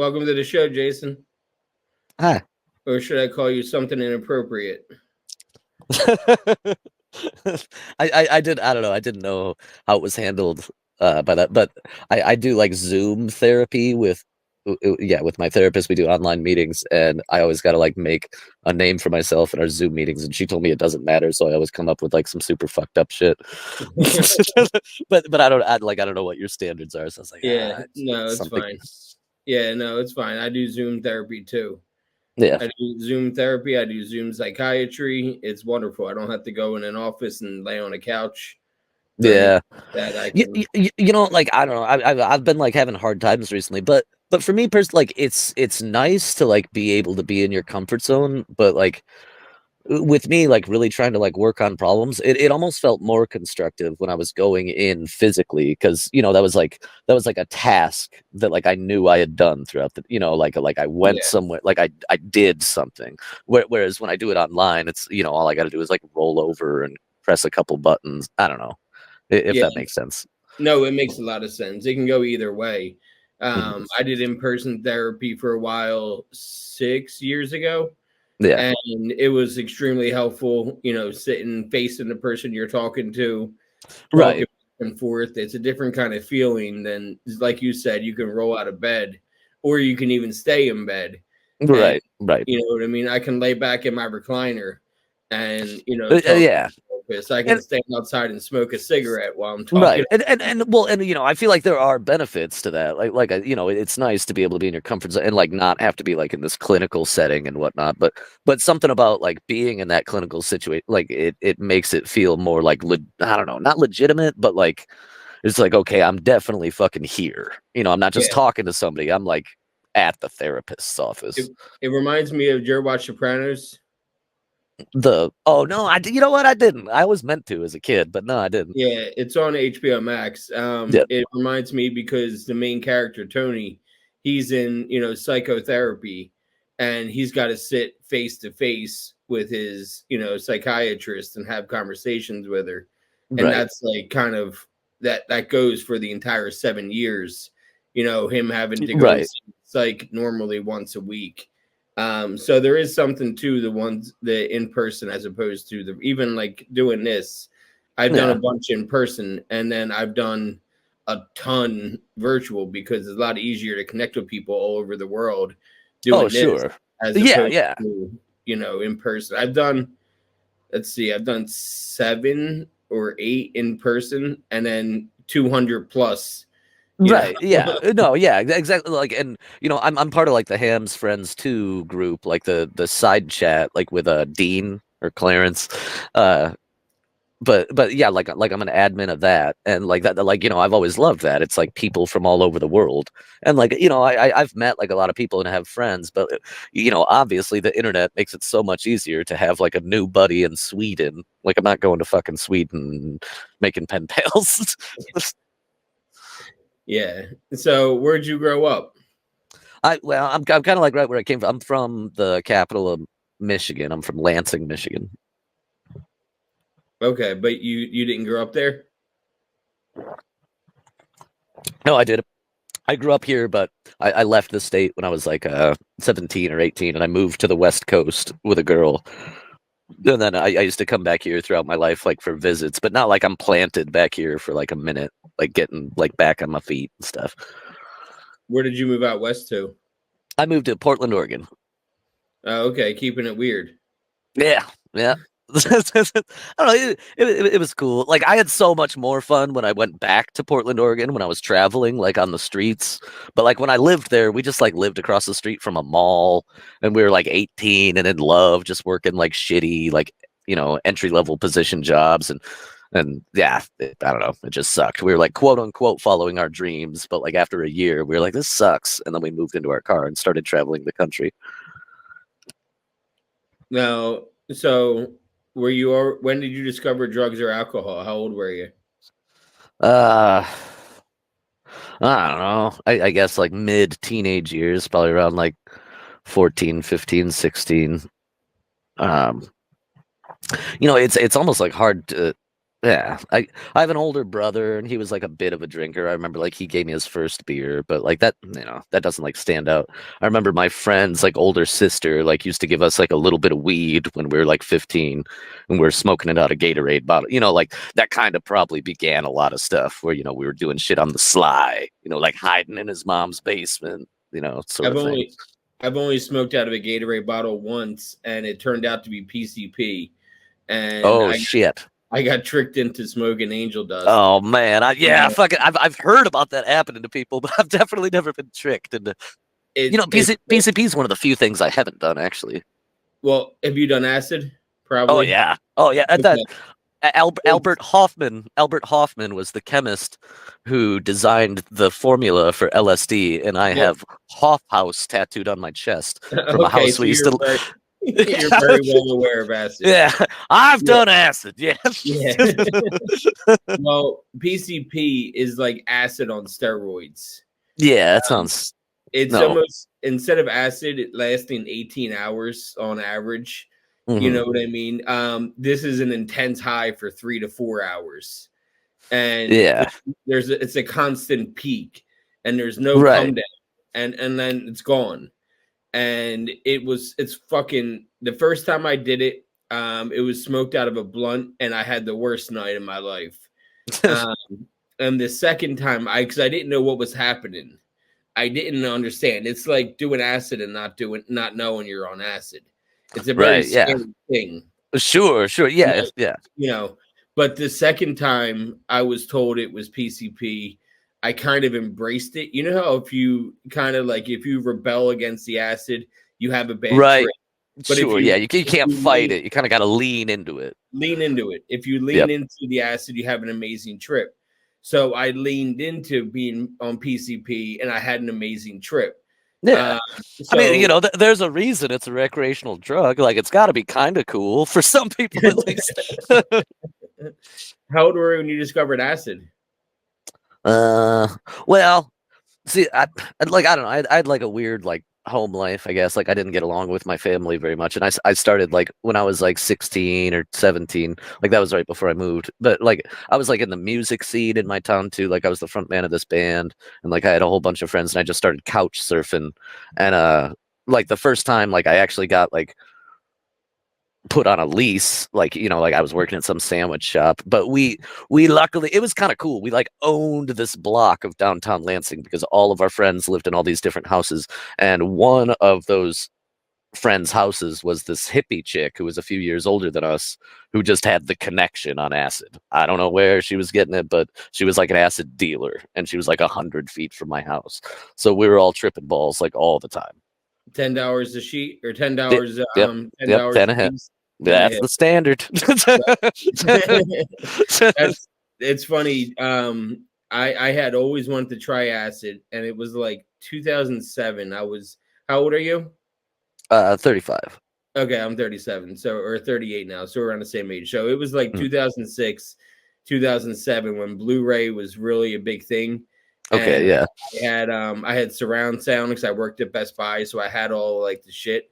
Welcome to the show, Jayson. Hi. Or should I call you something inappropriate? I don't know. I didn't know how it was handled by that, but I do like Zoom therapy with yeah, with my therapist. We do online meetings, and I always got to like make a name for myself in our Zoom meetings, and she told me it doesn't matter, so I always come up with like some super fucked up shit. But I don't know what your standards are, so I was like, Yeah, it's no, it's something. fine. Yeah, no, it's fine. I do Zoom therapy too. Yeah. I do Zoom therapy. I do Zoom psychiatry. It's wonderful. I don't have to go in an office and lay on a couch or anything Yeah. like that. I You, can. you know, like I don't know. I've been like having hard times recently, but for me personally, like it's nice to like be able to be in your comfort zone. But like with me, like really trying to like work on problems, it almost felt more constructive when I was going in physically, because that was like a task that like I knew I had done throughout the, like I went Yeah, somewhere, like I did something. Whereas when I do it online, it's, all I got to do is like roll over and press a couple buttons. I don't know if yeah. that makes sense. No, it makes a lot of sense. It can go either way. Mhm. I did in-person therapy for a while 6 years ago, Yeah. and it was extremely helpful. Sitting facing the person you're talking to, talking Right. back and forth. It's a different kind of feeling than, like you said, you can roll out of bed, or you can even stay in bed, and Right. Right. you know what I mean. I can lay back in my recliner, and talk to Yeah. the therapist. I can And stand outside and smoke a cigarette while I'm talking. right. And well, and I feel like there are benefits to that. It's nice to be able to be in your comfort zone and like not have to be like in this clinical setting and whatnot. But something about like being in that clinical situation, like it makes it feel more like I don't know, not legitimate, but like it's like, okay, I'm definitely fucking here. I'm not just Yeah. talking to somebody. I'm like at the therapist's It, office. it reminds me of, did you ever watch Sopranos? Oh no, you know what? I didn't. I was meant to as a kid, but no, I didn't. Yeah, it's on HBO Max. Yeah. It reminds me because the main character Tony, he's in psychotherapy, and he's got to sit face to face with his psychiatrist and have conversations with her, and Right. that's like kind of that goes for the entire 7 years. Him having to go Right. see psych normally once a week. So there is something to the in person as opposed to the even like doing this. I've done a Yeah. bunch in person, and then I've done a ton virtual because it's a lot easier to connect with people all over the world Oh, doing this sure. as Yeah, opposed yeah. to in person. I've done 7 or 8 in person, and then 200 plus. You know, Right. Yeah. No, yeah, exactly. Like, and I'm part of like the Ham's Friends 2 group, like the side chat, like with Dean or Clarence. Uh but yeah, like I'm an admin of that, and like that, like I've always loved that. It's like people from all over the world, and like I've met like a lot of people and have friends, but obviously the internet makes it so much easier to have like a new buddy in Sweden. Like I'm not going to fucking Sweden making pen pals. yeah. So where'd you grow up? I'm kind of like right where I came from. I'm from the capital of Michigan. I'm from Lansing, Michigan. Okay, but you didn't grow up there. No, I did. I grew up here, but I left the state when I was like 17 or 18, and I moved to the West Coast with a girl. And then I used to come back here throughout my life, like for visits, but not like I'm planted back here for like a minute, like getting like back on my feet and stuff. Where did you move out west to? I moved to Portland, Oregon. Oh, okay, keeping it weird. Yeah, yeah. I don't know. It was cool. Like I had so much more fun when I went back to Portland, Oregon, when I was traveling, like on the streets. But like when I lived there, we just like lived across the street from a mall, and we were like 18 and in love, just working like shitty, like entry level position jobs, and yeah, I don't know. It just sucked. We were like quote unquote following our dreams, but like after a year, we were like, this sucks, and then we moved into our car and started traveling the country. Now, so were you? When did you discover drugs or alcohol? How old were you? Uh, I don't know. I guess like mid teenage years, probably around like 14, 15, 16. Um, it's almost like hard to. Yeah, I have an older brother, and he was like a bit of a drinker. I remember like he gave me his first beer, but like that, that doesn't like stand out. I remember my friend's like older sister like used to give us like a little bit of weed when we were like 15, and we were smoking it out of Gatorade bottle. Like that kind of probably began a lot of stuff where we were doing shit on the sly, like hiding in his mom's basement, sort I've of thing. only I've only smoked out of a Gatorade bottle once, and it turned out to be PCP, and Oh I shit. I got tricked into smoking angel dust. Oh man, yeah, Uh, fucking, I've heard about that happening to people, but I've definitely never been tricked into. it's PCP is one of the few things I haven't done actually. well. Have you done acid? Oh Probably. yeah, oh yeah. At that Okay. It's Albert Hoffman was the chemist who designed the formula for LSD, and I Yep. have House tattooed on my chest from a Okay, house so we used to. you're very well aware of acid. Yeah, I've Yeah, done acid. Yeah. yeah. Well, PCP is like acid on steroids. Yeah, that Um, sounds it's no. almost instead of acid it lasting 18 hours on average. You Hmm. know what I mean? This is an intense high for 3 to 4 hours, and Yeah, it's a constant peak, and there's no right. come down, and then it's gone. And it's fucking the first time I did it. It was smoked out of a blunt, and I had the worst night of my life. Um, and the second time, because I didn't know what was happening, I didn't understand. It's like doing acid and not knowing you're on acid. It's a very Right, yeah. scary thing, Sure, sure. you Yeah, know. yeah. You know, but the second time I was told it was PCP, I kind of embraced it. You know how if you kind of like if you rebel against the acid, you have a bad Right. trip. But Sure, yeah. You if can't you fight it. You kind of got to lean into it. lean into it, if you lean Yep. into the acid, you have an amazing trip. So I leaned into being on PCP, and I had an amazing trip. Yeah. Um, I mean, so there's a reason it's a recreational drug. Like, it's got to be kind of cool for some people, at least. how old were you when you discovered acid? uh, well, see, I don't know. I had like a weird like home life, I guess. Like I didn't get along with my family very much, and I started like when I was like 16 or 17. Like that was right before I moved. But like I was like in the music scene in my town too. Like I was the front man of this band, and like I had a whole bunch of friends, and I just started couch surfing. And like the first time like I actually got like put on a lease, like like I was working at some sandwich shop, but we luckily, it was kind of cool, we like owned this block of downtown Lansing because all of our friends lived in all these different houses, and one of those friends' houses was this hippie chick who was a few years older than us, who just had the connection on acid. I don't know where she was getting it, but she was like an acid dealer, and she was like 100 feet from my house, so we were all tripping balls like all the time. $10 a sheet or Yep, $10 yep, ten yep, dollars 10 a a hit. piece? 10 a That's hit. the standard. That's it's funny. I had always wanted to try acid, and it was like 2007. How old are you? 35. Okay, I'm 37, so or 38 now, so we're around the same age. So it was like Mm. 2006, 2007 when Blu-ray was really a big thing, Okay, and yeah. I had surround sound because I worked at Best Buy, so I had all like the shit.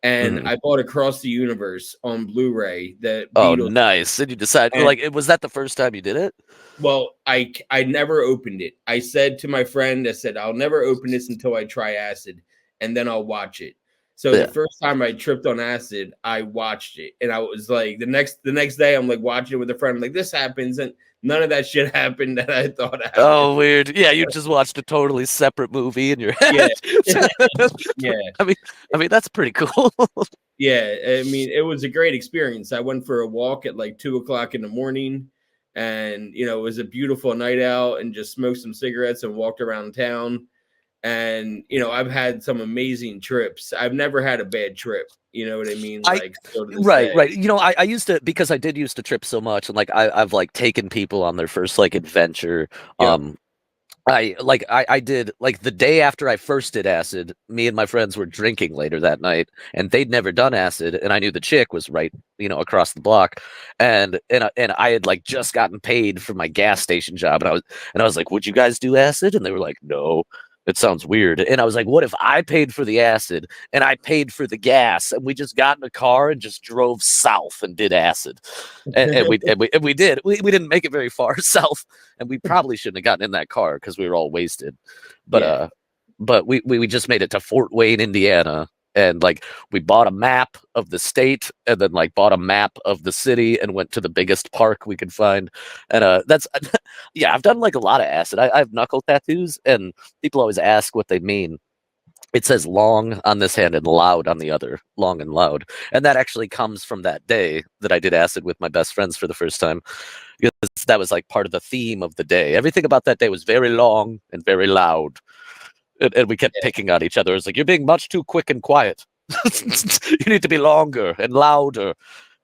And Mhm. I bought Across the Universe on Blu-ray, the Oh, Beatles. nice. Did you decide, And was that the first time you did it? well, I never opened it. I said to my friend, I said, I'll never open this until I try acid, and then I'll watch it. So the Yeah. first time I tripped on acid, I watched it, and I was like, the next day, I'm like watching it with a friend. I'm like, this happens, and none of that shit happened that I thought happened. Oh, weird. Yeah, you just watched a totally separate movie in your Yeah, head. yeah, I mean, that's pretty cool. yeah. I mean, it was a great experience. I went for a walk at like 2 o'clock in the morning, and it was a beautiful night out, and just smoked some cigarettes and walked around town. And I've had some amazing trips. I've never had a bad trip. You know what I mean? I Like still to this Right, day. right. I used to, because I did used to trip so much, and like I've like taken people on their first like adventure. Yep. Um, I did like the day after I first did acid, me and my friends were drinking later that night, and they'd never done acid, and I knew the chick was right, across the block, and I had like just gotten paid for my gas station job, and I was like, "Would you guys do acid?" And they were like, "No." it sounds weird. And I was like, what if I paid for the acid and I paid for the gas and we just got in a car and just drove south and did acid? And we did. We didn't make it very far south, and we probably shouldn't have gotten in that car because we were all wasted. But Yeah. we just made it to Fort Wayne, Indiana, and like we bought a map of the state and then like bought a map of the city and went to the biggest park we could find. And that's yeah, I've done like a lot of acid. I have knuckle tattoos, and people always ask what they mean. It says long on this hand and loud on the other, long and loud. And that actually comes from that day that I did acid with my best friends for the first time. Because that was like part of the theme of the day. Everything about that day was very long and very loud. And we kept Yeah. picking on each other. It's like, you're being much too quick and quiet. You need to be longer and louder.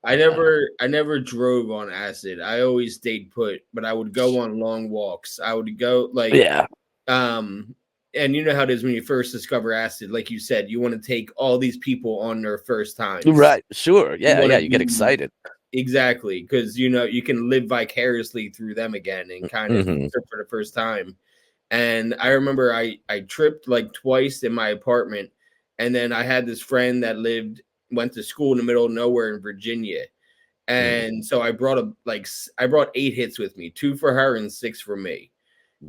I never drove on acid. I always stayed put, but I would go on long walks. I would go like Yeah. And you know how it is when you first discover acid, like you said, you want to take all these people on their first times. Right. Sure. You Yeah. want Yeah. to You get excited. exactly, because you know you can live vicariously through them again and kind of trip for the first time. And I remember I tripped like twice in my apartment, and then I had this friend that went to school in the middle of nowhere in Virginia, and so I brought 8 hits with me, 2 for her and 6 for me,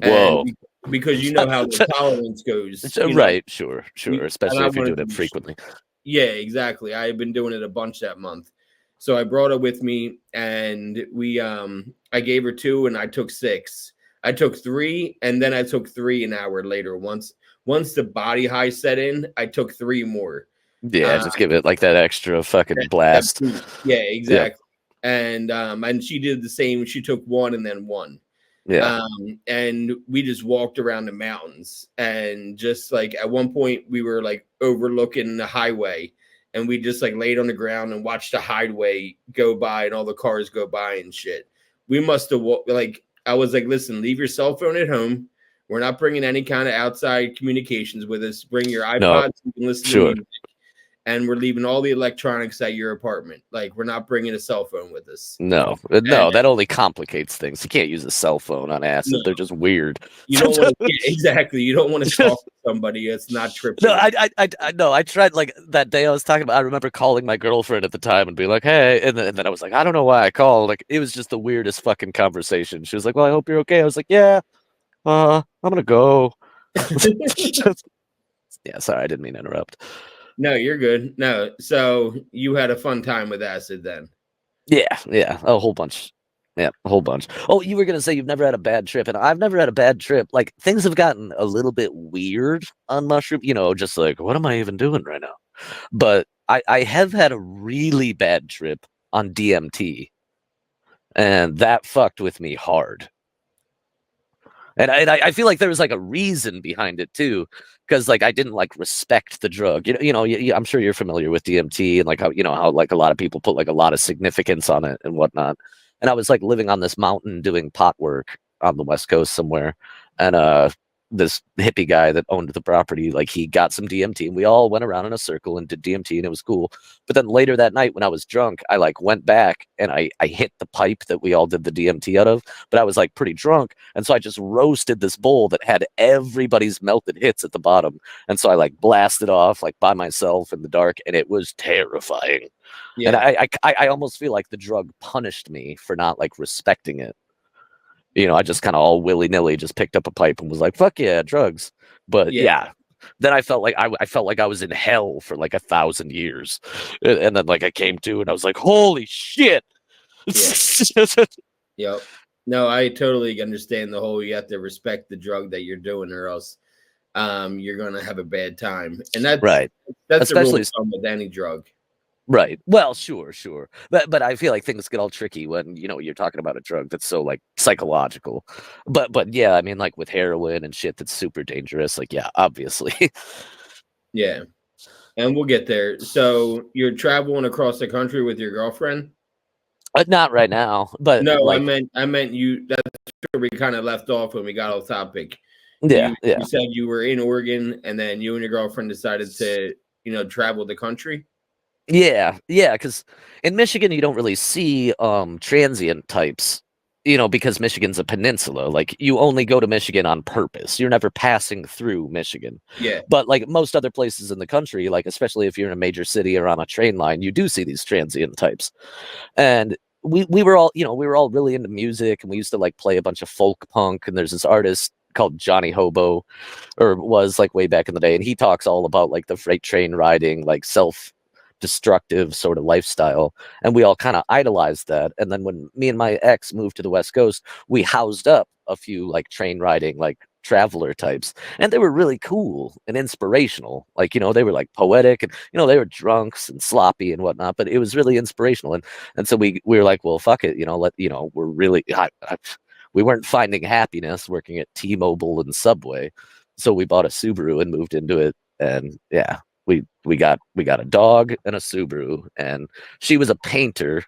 and Whoa. because you know how the tolerance goes, you know, Right. Sure. Sure. and Especially I if you're wanted doing to it frequently. yeah, exactly. I had been doing it a bunch that month. So I brought her with me and I gave her 2 and I took 6. I took 3 and then I took 3 an hour later. Once the body high set in, I took 3 more. Yeah. Uh Just give it like that extra fucking that blast. yeah, Yep. exactly. And she did the same. She took 1 and then 1. Yeah. And we just walked around the mountains, and just like at one point we were like overlooking the highway, and we just like laid on the ground and watched the highway go by and all the cars go by and shit. We must have like I was like, listen, leave your cell phone at home. We're not bringing any kind of outside communications with us. Bring your No. iPod so you can listen to Sure. music, and we're leaving all the electronics at your apartment. Like, we're not bringing a cell phone with us. No. And No. That only complicates things. You can't use a cell phone on no, acid. They're just weird. you don't want to exactly. You don't want to talk to somebody that's not No, tripping. I no, I tried like that day I was talking about. I remember calling my girlfriend at the time and being like, "Hey," and then I was like, "I don't know why I called." Like it was just the weirdest fucking conversation. She was like, "Well, I hope you're okay." I was like, "Yeah, I'm gonna go." Yeah, sorry, I didn't mean to interrupt. No, you're good. No, so you had a fun time with acid then. Yeah, yeah, a whole bunch. Yeah, a whole bunch. Oh, you were gonna say you've never had a bad trip, and I've never had a bad trip. Like things have gotten a little bit weird on mushroom. Just like what am I even doing right now? But I have had a really bad trip on DMT, and that fucked with me hard. And I feel like there was like a reason behind it too, because like I didn't like respect the drug. I'm sure you're familiar with DMT and like how like a lot of people put like a lot of significance on it and whatnot. And I was like living on this mountain doing pot work on the West Coast somewhere, and this hippie guy that owned the property, like he got some DMT, and we all went around in a circle and did DMT, and it was cool. But then later that night, when I was drunk, I like went back and I hit the pipe that we all did the DMT out of, but I was like pretty drunk, and so I just roasted this bowl that had everybody's melted hits at the bottom, and so I like blasted off like by myself in the dark, and it was terrifying. And Yeah, I almost feel like the drug punished me for not like respecting it. I just kind of all willy nilly just picked up a pipe and was like, "Fuck yeah, drugs." But yeah, yeah, then I felt like I felt like I was in hell for like 1,000 years, and then like I came to and I was like, "Holy shit!" yeah. Yep. No, I totally understand the whole you have to respect the drug that you're doing, or else you're gonna have a bad time. And Right, that's the rule especially of thumb with any drug. right. Well, sure, sure, but I feel like things get all tricky when you're talking about a drug that's so like psychological. But yeah, I mean like with heroin and shit that's super dangerous. Like yeah, obviously. Yeah. And we'll get there. So you're traveling across the country with your girlfriend? Not right now, but No, like I meant you. That's where we kind of left off when we got off topic. yeah, yeah. You said you were in Oregon, and then you and your girlfriend decided to travel the country. Yeah, yeah, because in Michigan you don't really see transient types, because Michigan's a peninsula, like you only go to Michigan on purpose. You're never passing through Michigan. Yeah. But like most other places in the country, like especially if you're in a major city or on a train line, you do see these transient types. And we were all, we were all really into music, and we used to like play a bunch of folk punk. And there's this artist called Johnny Hobo, or was like way back in the day, and he talks all about like the freight train riding, like self destructive sort of lifestyle, and we all kind of idolized that. And then when me and my ex moved to the West Coast, we housed up a few like train riding, like traveler types, and they were really cool and inspirational. Like, they were like poetic, and they were drunks and sloppy and whatnot, but it was really inspirational. And so we were like, well, fuck it, we're really we weren't finding happiness working at T-Mobile and Subway, so we bought a Subaru and moved into it. And yeah, we got a dog and a Subaru, and she was a painter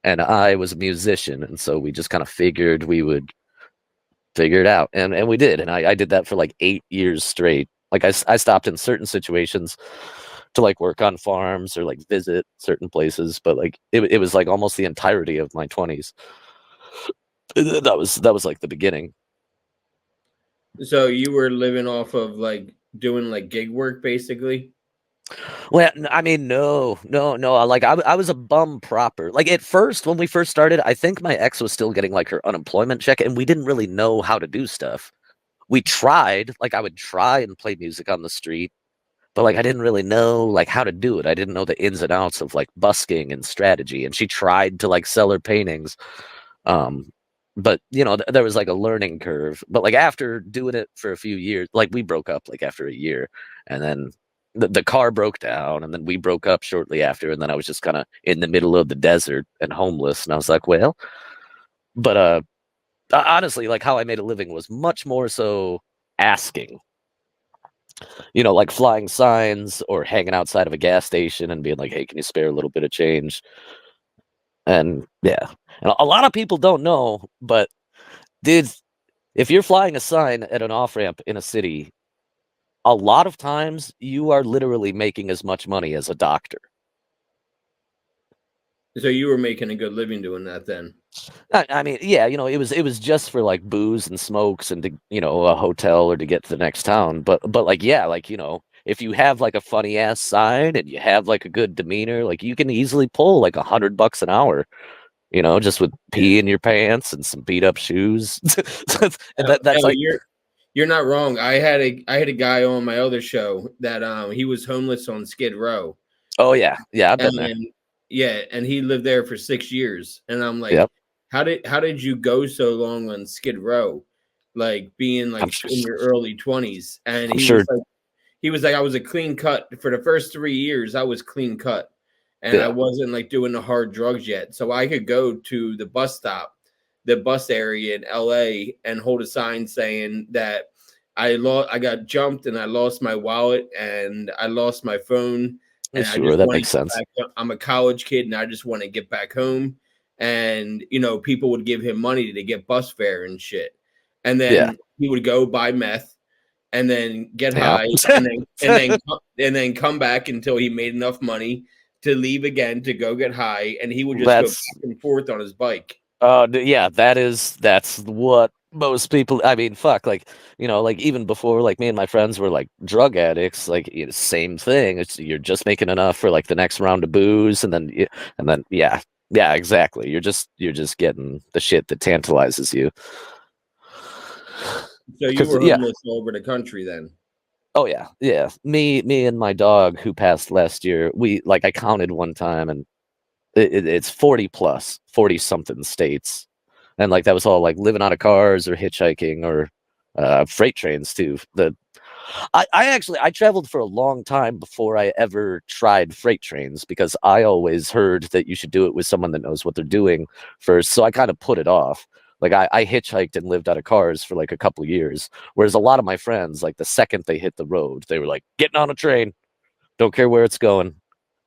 and I was a musician, and so we just kind of figured we would figure it out, and we did. And I did that for like 8 years straight. Like I stopped in certain situations to like work on farms or like visit certain places, but like it was like almost the entirety of my 20s. That was like the beginning. So you were living off of like doing like gig work basically? Well, I mean, no, no, no. Like I was a bum proper. Like at first, when we first started, I think my ex was still getting like her unemployment check, and we didn't really know how to do stuff. We tried, like I would try and play music on the street, but like I didn't really know like how to do it. I didn't know the ins and outs of like busking and strategy. And she tried to like sell her paintings. Um, but there was like a learning curve. But like after doing it for a few years, like we broke up like after a year, and then the car broke down, and then we broke up shortly after, and then I was just kind of in the middle of the desert and homeless, and I was like, well, but honestly, like how I made a living was much more so asking, like flying signs or hanging outside of a gas station and being like, hey, can you spare a little bit of change? And yeah, and a lot of people don't know, but did if you're flying a sign at an off ramp in a city, a lot of times you are literally making as much money as a doctor. So you were making a good living doing that then? I mean, yeah, it was just for like booze and smokes and to, a hotel or to get to the next town. But like, yeah, like, if you have like a funny ass sign and you have like a good demeanor, like you can easily pull like $100 an hour, just with Yeah. pee in your pants and some beat up shoes. And that's like, You're not wrong. I had a guy on my other show that he was homeless on Skid Row. oh yeah, yeah, I've been there. And yeah, and he lived there for 6 years. And I'm like, Yep. how did you go so long on Skid Row? Like being I'm like sure, in your early 20s. And I'm sure. he was like, I was a clean cut for the first 3 years. I was clean cut, and I Yeah. wasn't like doing the hard drugs yet. So I could go to the bus stop, the bus area in LA, and hold a sign saying that I got jumped and I lost my wallet and I lost my phone and I Sure, just that want to makes get sense. back. I'm a college kid and I just want to get back home. And people would give him money to get bus fare and shit. And Yeah. then he would go buy meth and then get Yeah. high and then come back until he made enough money to leave again to go get high, and he would just go That's back and forth on his bike. yeah, that's what most people, I mean, fuck, like, like even before, like me and my friends were like drug addicts, like same thing. It's you're just making enough for like the next round of booze, and then yeah, yeah, exactly. You're just getting the shit that tantalizes you. So you Because were yeah, homeless all over the country then. oh yeah, yeah. Me and my dog who passed last year, we like I counted one time, and it's 40 plus 40 something states, and like that was all like living out of cars or hitchhiking or freight trains too. I traveled for a long time before I ever tried freight trains, because I always heard that you should do it with someone that knows what they're doing first, so I kind of put it off. Like I hitchhiked and lived out of cars for like a couple years, whereas a lot of my friends, like the second they hit the road, they were like getting on a train, don't care where it's going.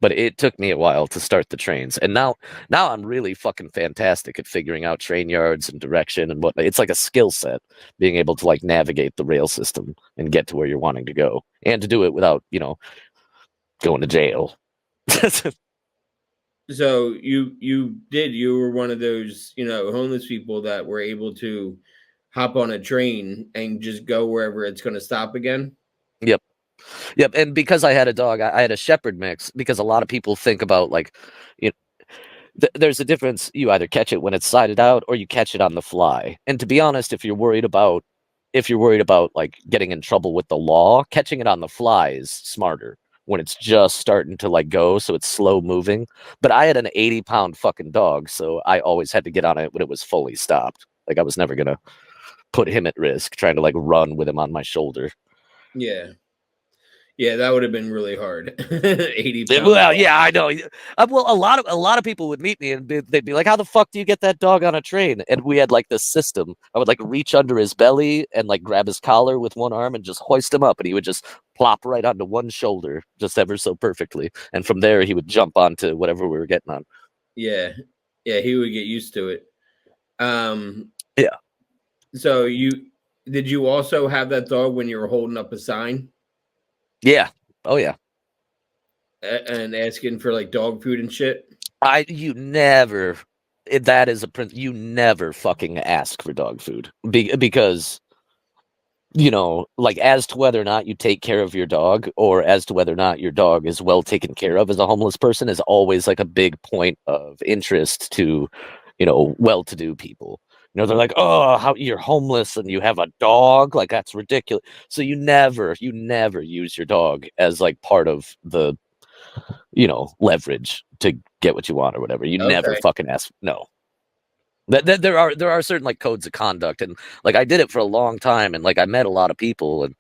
But it took me a while to start the trains. And now I'm really fucking fantastic at figuring out train yards and direction and whatnot. It's like a skill set, being able to like navigate the rail system and get to where you're wanting to go, and to do it without, going to jail. So you were one of those, homeless people that were able to hop on a train and just go wherever it's going to stop again. Yep. Yep. And because I had a dog, I had a shepherd mix because a lot of people think about like, you there's a difference. You either catch it when it's sided out or you catch it on the fly. And to be honest, if you're worried about like getting in trouble with the law, catching it on the fly is smarter when it's just starting to like go, so it's slow moving. But I had an 80-pound fucking dog, so I always had to get on it when it was fully stopped. Like I was never gonna put him at risk trying to like run with him on my shoulder. Yeah. Yeah, that would have been really hard. 80 pound Well, dog. yeah, I know. Well, a lot of people would meet me and they'd be like, "How the fuck do you get that dog on a train?" And we had like this system. I would like reach under his belly and like grab his collar with one arm and just hoist him up, and he would just plop right onto one shoulder, just ever so perfectly. And from there, he would jump onto whatever we were getting on. Yeah. Yeah, he would get used to it. Um Yeah, so did you also have that dog when you were holding up a sign yeah, oh yeah. and asking for like dog food and shit? You never. That is a prince. You never fucking ask for dog food because like as to whether or not you take care of your dog or as to whether or not your dog is well taken care of as a homeless person is always like a big point of interest to, well-to-do people. They're like, oh, how you're homeless and you have a dog? Like, that's ridiculous. So you never use your dog as like part of the, leverage to get what you want or whatever. You never Okay. fucking ask. No, there are certain like codes of conduct, and like I did it for a long time, and like I met a lot of people, and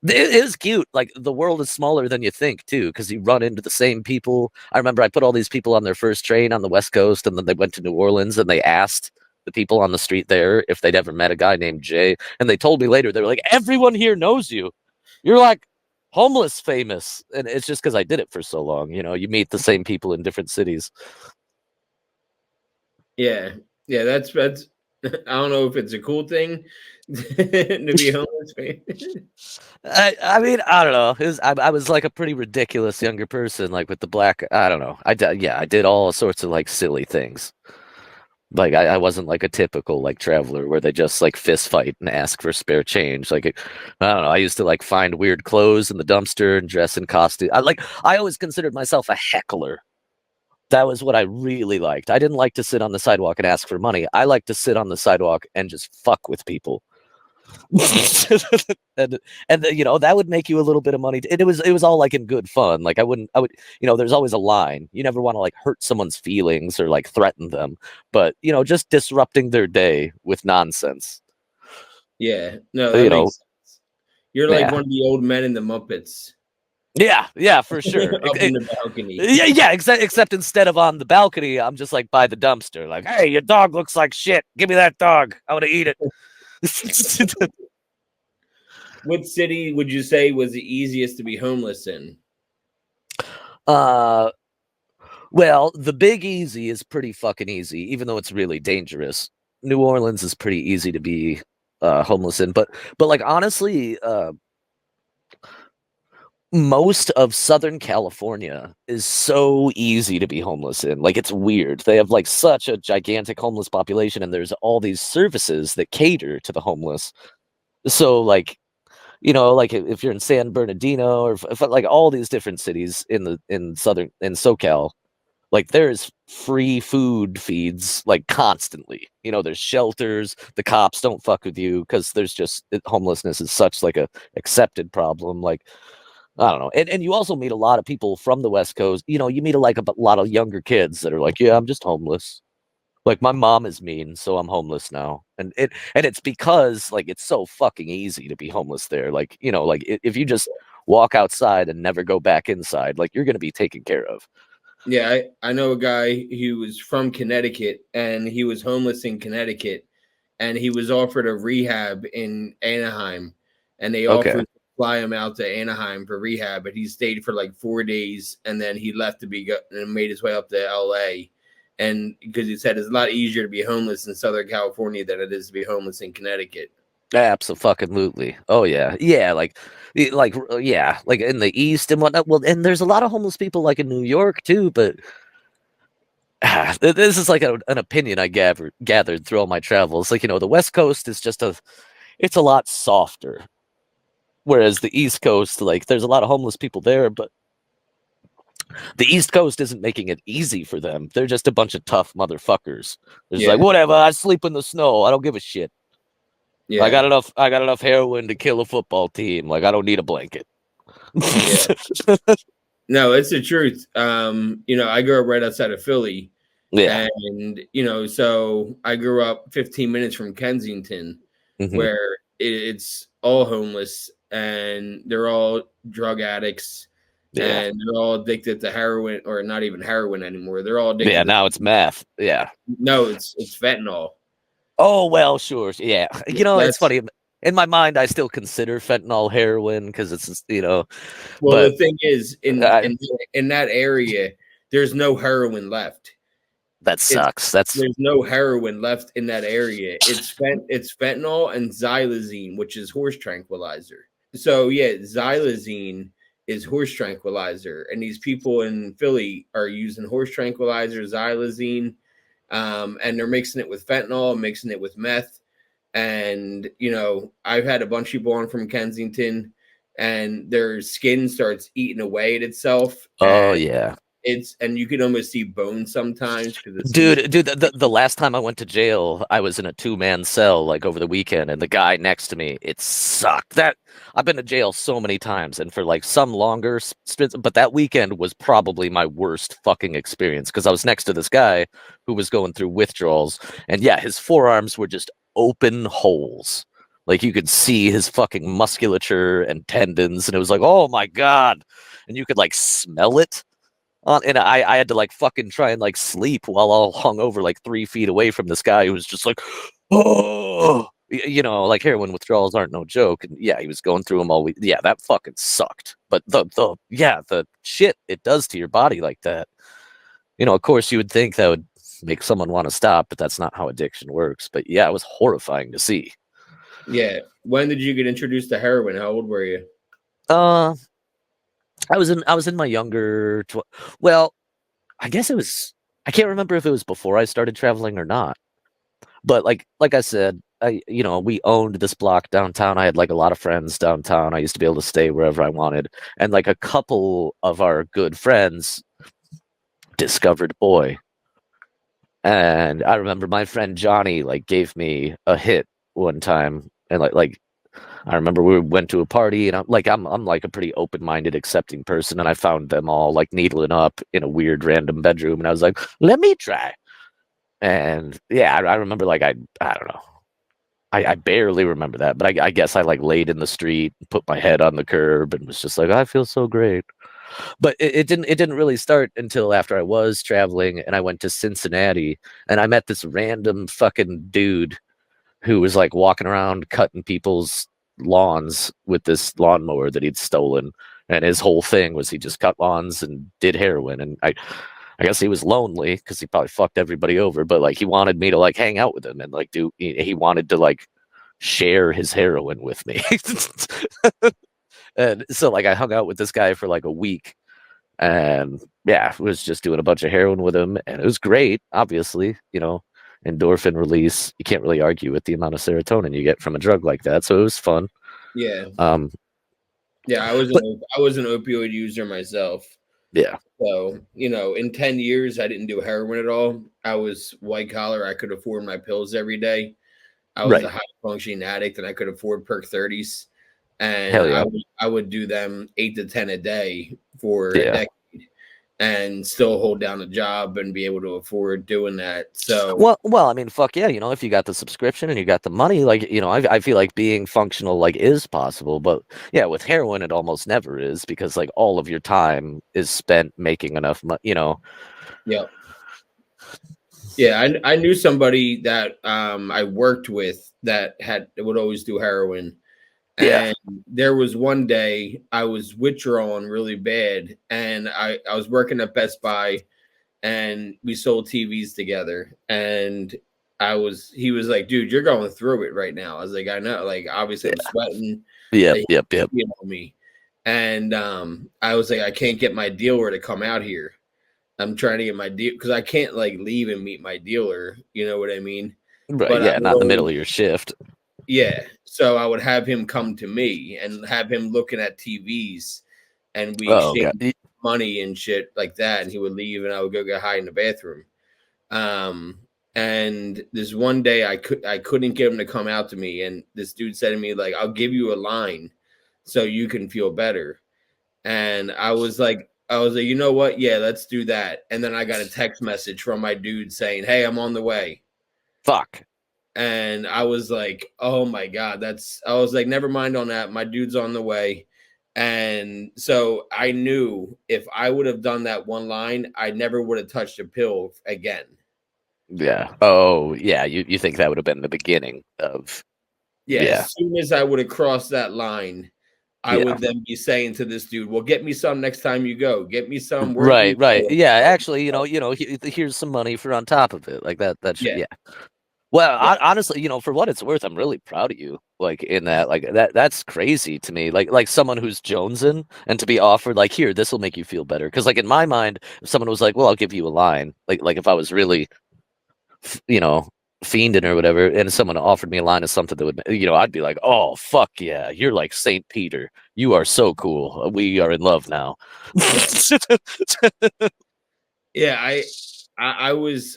it was cute. Like the world is smaller than you think too, because you run into the same people. I remember I put all these people on their first train on the West Coast, and then they went to New Orleans, and they asked the people on the street there if they'd ever met a guy named Jay, and they told me later they were like, "Everyone here knows you. You're like homeless famous," and it's just because I did it for so long. You meet the same people in different cities. Yeah. Yeah, that's I don't know if it's a cool thing to be homeless. I mean, I don't know. I was like a pretty ridiculous younger person, like with the black. I don't know. Yeah, I did all sorts of like silly things. Like I wasn't like a typical like traveler where they just like fist fight and ask for spare change. Like I don't know. I used to like find weird clothes in the dumpster and dress in costume. I always considered myself a heckler. That was what I really liked. I didn't like to sit on the sidewalk and ask for money. I like to sit on the sidewalk and just fuck with people. and that would make you a little bit of money. It was all like in good fun. Like I would there's always a line. You never want to like hurt someone's feelings or like threaten them, but just disrupting their day with nonsense. Yeah. No, that You know, makes sense. You're like yeah, one of the old men in the Muppets yeah, for sure. up in the balcony. Yeah. Except instead of on the balcony, I'm just like by the dumpster. Like, hey, your dog looks like shit. Give me that dog. I want to eat it. What city would you say was the easiest to be homeless in? uh Well, the Big Easy is pretty fucking easy, even though it's really dangerous. New Orleans is pretty easy to be homeless in, but like honestly, most of Southern California is so easy to be homeless in. Like it's weird. They have like such a gigantic homeless population, and there's all these services that cater to the homeless. So like like if you're in San Bernardino or if like all these different cities in SoCal, like there's free food feeds like constantly. There's shelters. The cops don't fuck with you because there's just homelessness is such like a accepted problem. Like I don't know. And you also meet a lot of people from the West Coast. You meet like a lot of younger kids that are like, yeah, I'm just homeless. Like my mom is mean, so I'm homeless now. And it's because like it's so fucking easy to be homeless there. Like, like if you just walk outside and never go back inside, like you're gonna be taken care of. Yeah, I know a guy who was from Connecticut and he was homeless in Connecticut and he was offered a rehab in Anaheim and they Okay. offered to fly him out to Anaheim for rehab, but he stayed for like 4 days and then he left to be and made his way up to LA. And because he said it's a lot easier to be homeless in Southern California than it is to be homeless in Connecticut. Absolutely. Oh yeah. Yeah, yeah, like in the East and whatnot. Well, and there's a lot of homeless people like in New York too, but This is like an opinion I gathered through all my travels. Like, the West Coast is it's a lot softer. Whereas the East Coast, like, there's a lot of homeless people there, but the East Coast isn't making it easy for them. They're just a bunch of tough motherfuckers. They're just like, Yeah, whatever, I sleep in the snow. I don't give a shit. yeah, I got enough heroin to kill a football team. Like, I don't need a blanket. yeah. No, it's the truth. I grew up right outside of Philly, Yeah. and so I grew up 15 minutes from Kensington, Hmm. where it's all homeless and they're all drug addicts Yeah. and they're all addicted to heroin, or not even heroin anymore. They're all Yeah. addicted to Now it's meth. Yeah. no, it's fentanyl. Oh, well, sure. Yeah. It's That's funny. In my mind, I still consider fentanyl heroin because well, the but thing is, in I, in that area, there's no heroin left. that It's sucks. That's, There's no heroin left in that area. It's fentanyl and xylazine, which is horse tranquilizer. So yeah, xylazine is horse tranquilizer, and these people in Philly are using horse tranquilizer, xylazine, and they're mixing it with fentanyl, mixing it with meth. And I've had a bunch of people on from Kensington, and their skin starts eating away at itself, oh, and yeah. you can almost see bone sometimes because the skin is Dude, the last time I went to jail, I was in a two-man cell like over the weekend, and the guy next to me, it sucked. That I've been to jail so many times, and for like some longer stints, but that weekend was probably my worst fucking experience because I was next to this guy who was going through withdrawals, and yeah, his forearms were just open holes. Like you could see his fucking musculature and tendons, and it was like, oh my God. And you could like smell it and I had to like fucking try and like sleep while all hung over like 3 feet away from this guy who was just like, oh, like heroin withdrawals aren't no joke. And yeah, he was going through them all week. Yeah, that fucking sucked. But the shit it does to your body like that. Of course you would think that would make someone want to stop, but that's not how addiction works. But yeah, it was horrifying to see. yeah. When did you get introduced to heroin? How old were you? Uh, I was in my younger, well, I guess it was. I can't remember if it was before I started traveling or not. But like I said, we owned this block downtown. I had like a lot of friends downtown. I used to be able to stay wherever I wanted. And like a couple of our good friends discovered boy. And I remember my friend Johnny like gave me a hit one time. And like I remember we went to a party and I'm like a pretty open-minded, accepting person. And I found them all like needling up in a weird random bedroom. And I was like, let me try. And yeah, I remember like I don't know. I barely remember that, but I guess I like laid in the street, put my head on the curb, and was just like, I feel so great. But it didn't really start until after I was traveling and I went to Cincinnati and I met this random fucking dude who was like walking around cutting people's lawns with this lawnmower that he'd stolen. And his whole thing was he just cut lawns and did heroin. And I guess he was lonely because he probably fucked everybody over, but like he wanted me to like hang out with him and like he wanted to like share his heroin with me. And so like I hung out with this guy for like a week and yeah, was just doing a bunch of heroin with him and it was great, obviously, endorphin release. You can't really argue with the amount of serotonin you get from a drug like that. So it was fun. Yeah, Um yeah. but I was an opioid user myself. yeah, So in 10 years, I didn't do heroin at all. I was white collar. I could afford my pills every day. I was a right. high functioning addict, and I could afford perk 30s. And Hell yeah. I would do them 8 to 10 a day for a Yeah. decade, and still hold down a job and be able to afford doing that. So Well, I mean, fuck yeah, if you got the subscription and you got the money, like, I feel like being functional like is possible, but yeah, with heroin it almost never is because like all of your time is spent making enough money. yeah, yeah. I knew somebody that I worked with that would always do heroin. Yeah. And there was one day I was withdrawing really bad, and I was working at Best Buy, and we sold TVs together. And he was like, "Dude, you're going through it right now." I was like, "I know." Like, obviously, I'm Yeah. sweating. Yep, Like, yep, yep. me, and I was like, "I can't get my dealer to come out here." I'm trying to get my deal because I can't like leave and meet my dealer. You know what I mean? Right. But I Yeah. would Not in the middle always, of your shift. yeah. So I would have him come to me and have him looking at TVs, and we Oh god. exchange money and shit like that. And he would leave, and I would go get high in the bathroom. Um, and this one day I couldn't get him to come out to me, and this dude said to me like, "I'll give you a line, so you can feel better." And I was like, you know what? Yeah, let's do that. And then I got a text message from my dude saying, "Hey, I'm on the way." Fuck. And I was like, "Oh my god, that's." I was like, "Never mind on that. My dude's on the way." And so I knew if I would have done that one line, I never would have touched a pill again. Yeah. Oh yeah. You think that would have been the beginning of Yeah, yeah. as soon as I would have crossed that line, I Yeah. would then be saying to this dude, "Well, get me some next time you go. Get me some. Where do Right, you right. go?" Yeah, actually, here's some money for on top of it. Like that should Yeah, yeah. Well, yeah, honestly, for what it's worth, I'm really proud of you. Like in that, like that's crazy to me. Like someone who's jonesing and to be offered like, here, this will make you feel better. Because like in my mind, if someone was like, well, I'll give you a line. Like if I was really, you know, fiending or whatever, and someone offered me a line of something that would, I'd be like, oh fuck yeah, you're like Saint Peter. You are so cool. We are in love now. yeah. Yeah, I was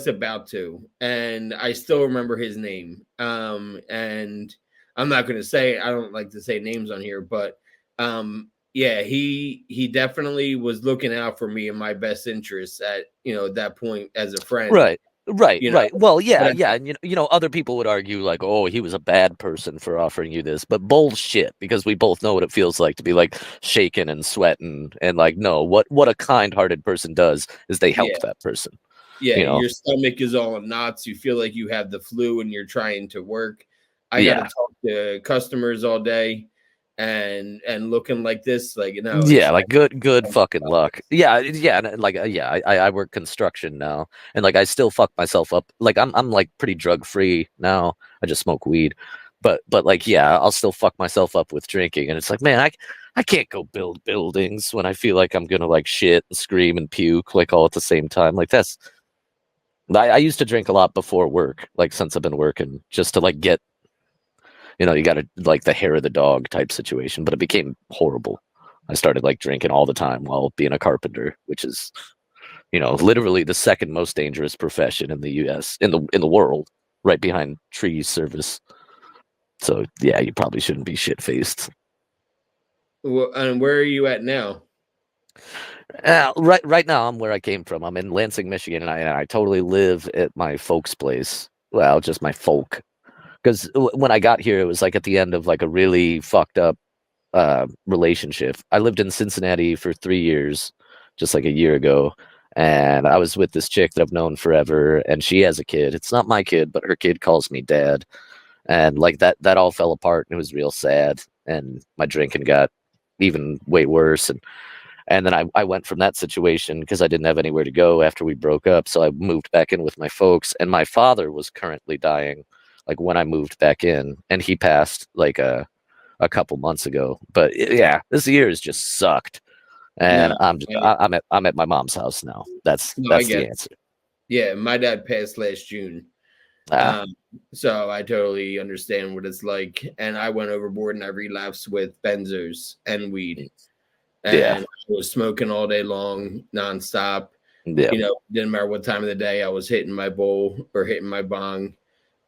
about to, and I still remember his name. And I'm not gonna say, I don't like to say names on here, but yeah, he definitely was looking out for me in my best interests at that point as a friend, Right. Right, you know. right. Well, But yeah, yeah, and other people would argue like, "Oh, he was a bad person for offering you this," but bullshit, because we both know what it feels like to be like shaking and sweating, and like, no, what a kind-hearted person does is they yeah, help that person, yeah, you know. your stomach is all in knots. You feel like you have the flu and you're trying to work. I got to Yeah, talk to customers all day, and looking like this, like yeah, like good fucking luck. Yeah, yeah, and like yeah, I work construction now, and like I still fuck myself up. Like I'm like pretty drug free now. I just smoke weed, but like yeah, I'll still fuck myself up with drinking, and it's like man, I can't go build buildings when I feel like I'm gonna like shit and scream and puke like all at the same time. Like that's I used to drink a lot before work, like since I've been working, just to like get you got to like the hair of the dog type situation, but it became horrible. I started like drinking all the time while being a carpenter, which is, literally the second most dangerous profession in the US in the world, right behind tree service. So yeah, you probably shouldn't be shit faced. Well, and where are you at now? Right now, I'm where I came from. I'm in Lansing, Michigan, and I totally live at my folks' place. Well, just my folk, because when I got here, it was like at the end of like a really fucked up relationship. I lived in Cincinnati for 3 years, just like a year ago, and I was with this chick that I've known forever, and she has a kid. It's not my kid, but her kid calls me dad, and like that all fell apart, and it was real sad. And my drinking got even way worse, and then I went from that situation because I didn't have anywhere to go after we broke up. So I moved back in with my folks, and my father was currently dying, like when I moved back in, and he passed like a couple months ago. But yeah, this year has just sucked, and No, I'm at my mom's house now. That's no, I that's get the it. answer. Yeah, my dad passed last June. Ah, Um, so I totally understand what it's like. And I went overboard and I relapsed with benzos and weed. yeah, And I was smoking all day long, nonstop. yeah, Didn't matter what time of the day I was hitting my bowl or hitting my bong.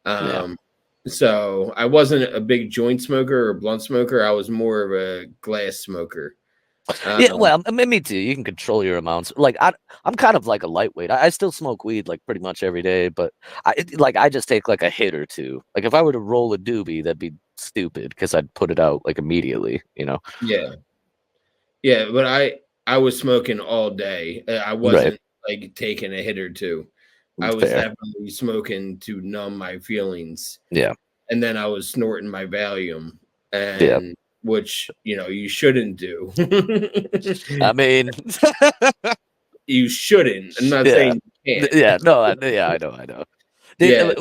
yeah. Um, so I wasn't a big joint smoker or blunt smoker. I was more of a glass smoker. Yeah, Um, well, me too. You can control your amounts. Like I'm kind of like a lightweight. I still smoke weed like pretty much every day, but I just take like a hit or two. Like if I were to roll a doobie, that'd be stupid because I'd put it out like immediately. yeah, yeah, but I was smoking all day. I Right. wasn't like taking a hit or two. I was Fair. definitely smoking to numb my feelings, Yeah. and then I was snorting my Valium, Yeah. and which you shouldn't do. I mean, You shouldn't. I'm not yeah, saying you can't. yeah. No, yeah, I know, I know. Dude, Yeah,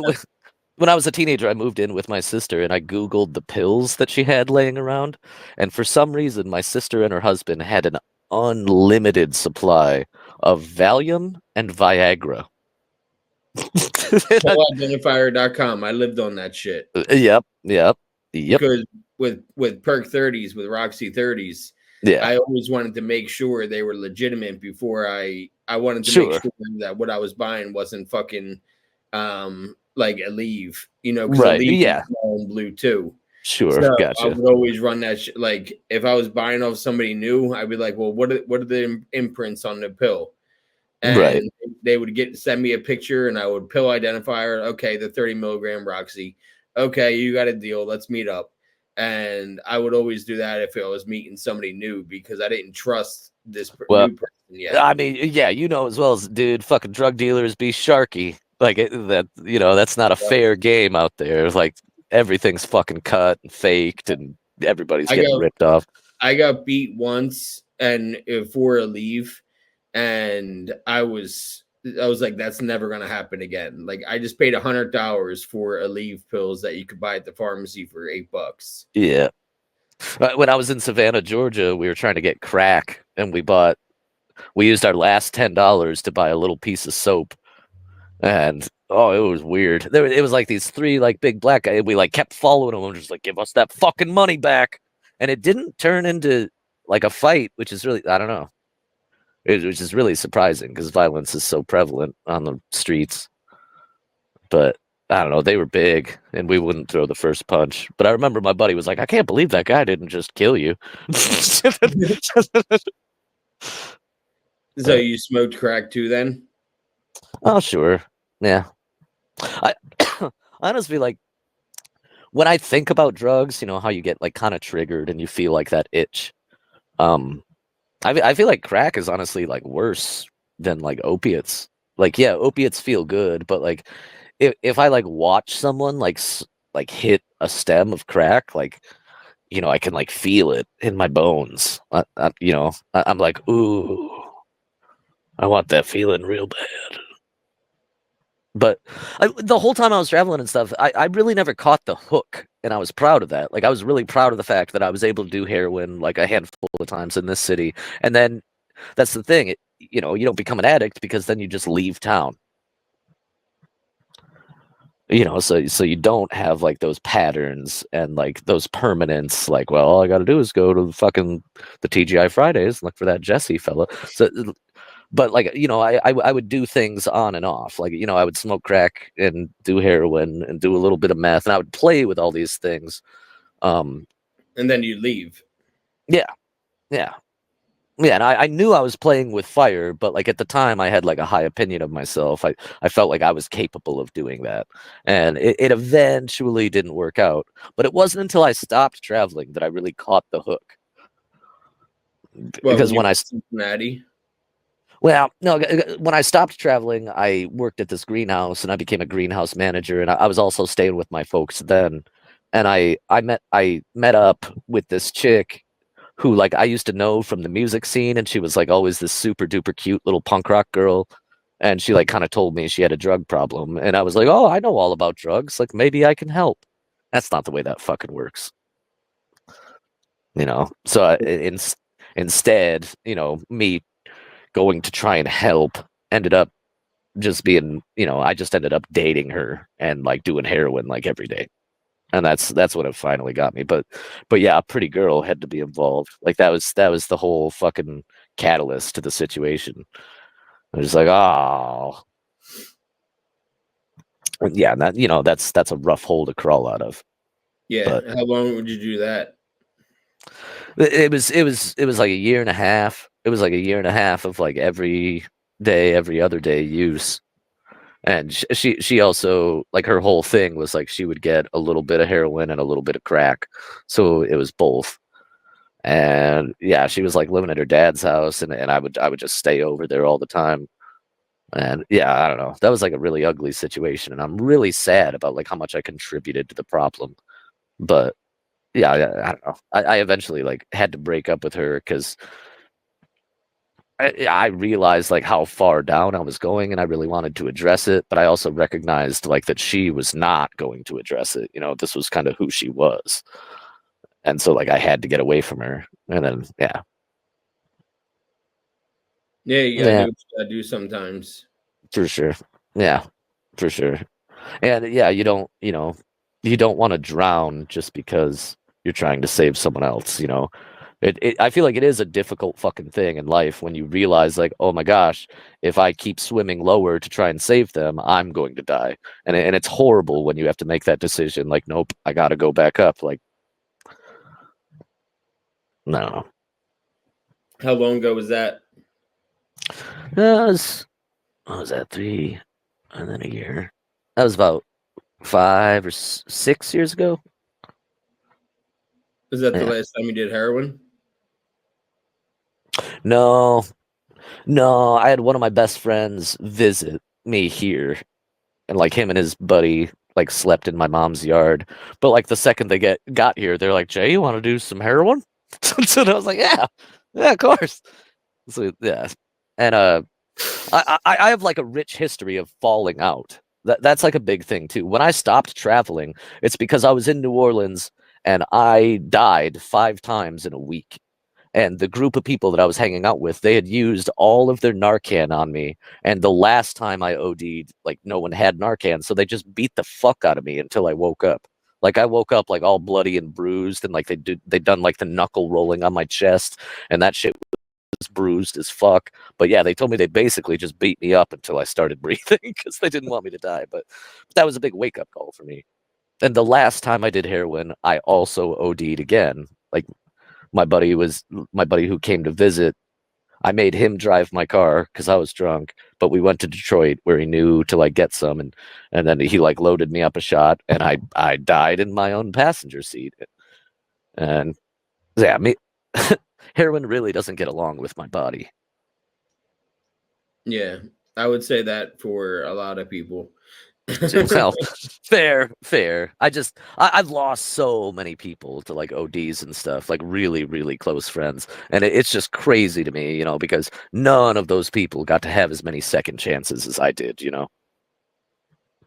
when I was a teenager, I moved in with my sister and I Googled the pills that she had laying around. And for some reason, my sister and her husband had an unlimited supply of Valium and Viagra. Identifier.com. I lived on that shit Yep, yep, yep, because with Perk 30s, with Roxy 30s, yeah, I always wanted to make sure they were legitimate before I wanted to make sure, sure that what I was buying wasn't fucking like Aleve, because right, Aleve is yeah, small and blue too. sure, So I gotcha, would always run that like if I was buying off somebody new, I'd be like, well, what are the imprints on the pill? right, And they would send me a picture, and I would pill identifier. Okay, the 30 milligram Roxy. Okay, you got a deal. Let's meet up. And I would always do that if I was meeting somebody new because I didn't trust this well, new person yet. I mean, yeah, you know as well as dude, fucking drug dealers be sharky. Like that, that's not a fair game out there. Like everything's fucking cut and faked, and everybody's I getting got ripped off. I got beat once and for a leave, and I was like, that's never gonna happen again. Like I just paid $100 for a leave pills that you could buy at the pharmacy for $8. Yeah. When I was in Savannah, Georgia, we were trying to get crack, and we used our last $10 to buy a little piece of soap, and oh, it was weird. It was like these three like big black guys. We like kept following them, and just like give us that fucking money back, and it didn't turn into like a fight, which is really I don't know, which is really surprising because violence is so prevalent on the streets. But I don't know, they were big, and we wouldn't throw the first punch. But I remember my buddy was like, "I can't believe that guy didn't just kill you." So But, you smoked crack too then? oh, sure. Yeah. I honestly like when I think about drugs, how you get like kind of triggered and you feel like that itch. Um, I feel like crack is honestly like worse than like opiates. Like, yeah, opiates feel good, but like if I like watch someone like hit a stem of crack, like I can like feel it in my bones. I'm like, ooh, I want that feeling real bad. But the whole time I was traveling and stuff, I really never caught the hook, and I was proud of that. Like I was really proud of the fact that I was able to do heroin like a handful of times in this city, and then that's the thing. You don't become an addict because then you just leave town. So you don't have like those patterns and like those permanents. Like, well, all I got to do is go to the TGI Fridays, look for that Jesse fella. So but like I would do things on and off, like I would smoke crack and do heroin and do a little bit of meth, and I would play with all these things. um And then you leave. yeah, yeah, yeah, and I knew I was playing with fire, but like at the time I had like a high opinion of myself. I felt like I was capable of doing that, and it eventually didn't work out. But it wasn't until I stopped traveling that I really caught the hook. Well, when Because you when were I in Cincinnati. Well, no, when I stopped traveling, I worked at this greenhouse and I became a greenhouse manager. And I was also staying with my folks then. And I met up with this chick who like I used to know from the music scene, and she was like always this super duper cute little punk rock girl. And she like kind of told me she had a drug problem. And I was like, oh, I know all about drugs. Like maybe I can help. That's not the way that fucking works. So instead, me going to try and help ended up just being, I just ended up dating her and like doing heroin like every day. And that's what it finally got me. But yeah, a pretty girl had to be involved. Like that was the whole fucking catalyst to the situation. I was like, oh, yeah, and that's a rough hole to crawl out of. Yeah. But How long would you do that? it was like a year and a half. It was like a year and a half of like every day, every other day use. And she also like her whole thing was like she would get a little bit of heroin and a little bit of crack, so it was both. And yeah, she was like living at her dad's house, and I would just stay over there all the time. And yeah, I don't know, that was like a really ugly situation, and I'm really sad about like how much I contributed to the problem. But yeah, I don't know. I eventually like had to break up with her because I realized like how far down I was going, and I really wanted to address it, but I also recognized like that she was not going to address it. This was kind of who she was, and so like I had to get away from her. And then yeah, Yeah, you gotta do Yeah, what you gotta do sometimes. for sure. Yeah, for sure. And yeah, you don't want to drown just because you're trying to save someone else, you know. I feel like it is a difficult fucking thing in life when you realize like, oh my gosh, if I keep swimming lower to try and save them, I'm going to die. And it's horrible when you have to make that decision like, nope, I got to go back up. Like, no. How long ago was that? That was, what was that, 3 and then a year? That was about 5 or 6 years ago. Was that the Yeah. last time you did heroin? No, no, I had one of my best friends visit me here, and like him and his buddy like slept in my mom's yard. But like the second they got here, they're like, "Jay, you want to do some heroin?" So I was like, "Yeah, yeah, of course." So yeah, and I have like a rich history of falling out. That's like a big thing too. When I stopped traveling, it's because I was in New Orleans and I died 5 times in a week. And the group of people that I was hanging out with, they had used all of their Narcan on me. And the last time I OD'd, like no one had Narcan, so they just beat the fuck out of me until I woke up. Like I woke up like all bloody and bruised, and like they done like the knuckle rolling on my chest, and that shit was bruised as fuck. But yeah, they told me they basically just beat me up until I started breathing because they didn't want me to die. But that was a big wake up call for me. And the last time I did heroin, I also OD'd again. Like my buddy was my buddy who came to visit. I made him drive my car because I was drunk, but we went to Detroit where he knew to like get some, and then he like loaded me up a shot, and I died in my own passenger seat. And yeah, me heroin really doesn't get along with my body. Yeah, I would say that for a lot of people. Well, fair, fair. I've lost so many people to like ODs and stuff, like really, really close friends. And it's just crazy to me, you know, because none of those people got to have as many second chances as I did, you know.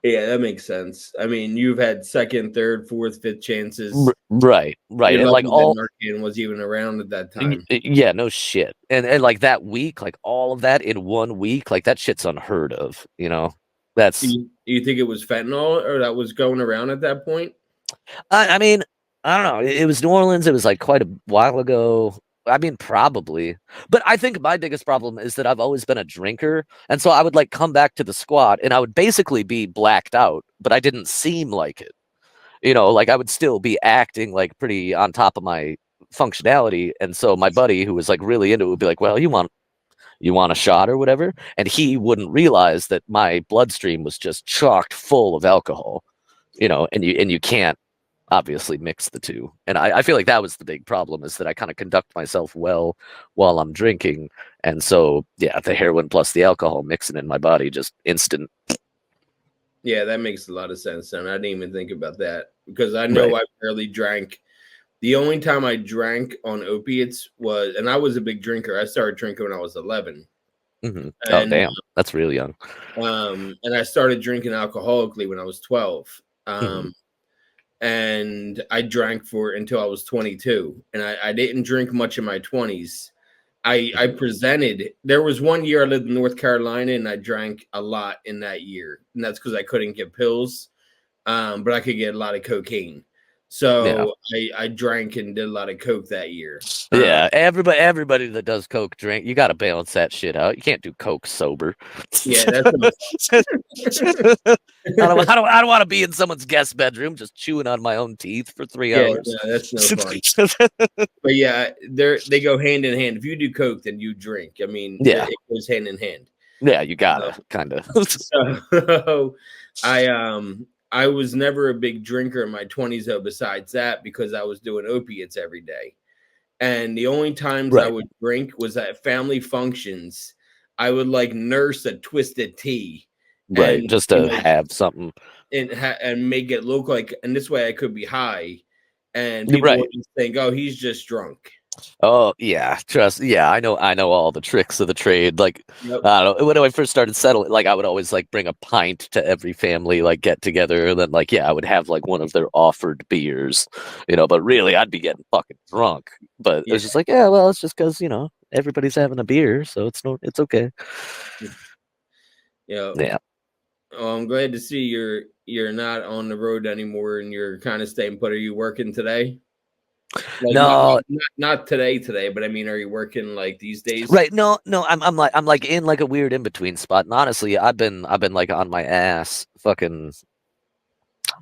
Yeah, that makes sense. I mean, you've had second, third, fourth, fifth chances. Right, right. You're And like lucky that all Narcan was even around at that time. yeah, no shit. And like that week, like all of that in 1 week, like that shit's unheard of, you know. Do That's you think it was fentanyl or that was going around at that point? I mean, I don't know. It was New Orleans. It was like quite a while ago. I mean, probably. But I think my biggest problem is that I've always been a drinker. And so I would like come back to the squad and I would basically be blacked out, but I didn't seem like it. You know, like I would still be acting like pretty on top of my functionality. And so my buddy who was like really into it would be like, well, you want a shot or whatever? And he wouldn't realize that my bloodstream was just chocked full of alcohol, you know, and you can't obviously mix the two. And I feel like that was the big problem is that I kind of conduct myself well while I'm drinking. And so, yeah, the heroin plus the alcohol mixing in my body just instant. Yeah, that makes a lot of sense. And I didn't even think about that because I know Right. I barely drank. The only time I drank on opiates was, and I was a big drinker. I started drinking when I was 11, Mm-hmm. Oh, and damn. That's real young. I started drinking alcoholically when I was 12. Mm-hmm. And I drank for until I was 22, and I didn't drink much in my 20s. I Mm-hmm. presented. There was one year I lived in North Carolina, and I drank a lot in that year, and that's because I couldn't get pills, but I could get a lot of cocaine. Yeah. So I drank and did a lot of coke that year. Yeah. Everybody that does coke drink, you got to balance that shit out. You can't do coke sober. Yeah, that's no I don't want to be in someone's guest bedroom just chewing on my own teeth for 3 yeah, hours. no, that's no fun. But yeah, they go hand in hand. If you do coke, then you drink. I mean, Yeah. it goes hand in hand. Yeah, you gotta kind of. So I was never a big drinker in my 20s though, besides that, because I was doing opiates every day. And the only times I Right. would drink was at family functions. I would like nurse a twisted tea Right. and Just to have something. and make it look like, and this way I could be high and people Right. would just think, oh, he's just drunk. Oh yeah, trust. Yeah, I know all the tricks of the trade. Like, Yep. I don't know. When I first started settling, like I would always like bring a pint to every family like get together, and then like yeah, I would have like one of their offered beers, But really, I'd be getting fucking drunk. But Yeah. it's just like yeah, well, it's just because everybody's having a beer, so it's okay. Yeah. Yeah. Oh, I'm glad to see you're not on the road anymore and you're kind of staying put. Are you working today? Like No, not today, but I mean, are you working like these days? right. No, no. I'm like in like a weird in between spot. And honestly, I've been like on my ass, fucking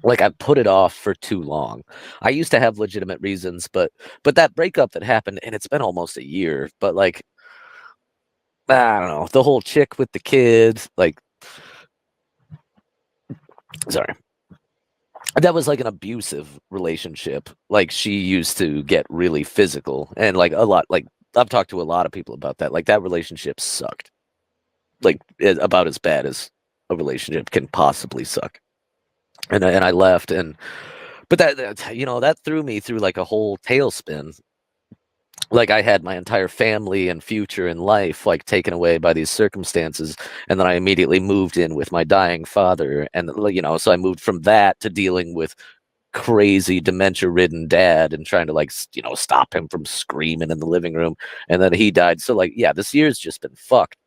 like I've put it off for too long. I used to have legitimate reasons, but that breakup that happened, and it's been almost a year. But like I don't know, the whole chick with the kids, like sorry, that was like an abusive relationship. Like she used to get really physical, and like a lot. Like I've talked to a lot of people about that. Like that relationship sucked. Like about as bad as a relationship can possibly suck. And I left, and but that threw me through like a whole tailspin. Like I had my entire family and future and life like taken away by these circumstances, and then I immediately moved in with my dying father, and so I moved from that to dealing with crazy dementia ridden dad and trying to like stop him from screaming in the living room, and then he died. So like yeah, this year's just been fucked.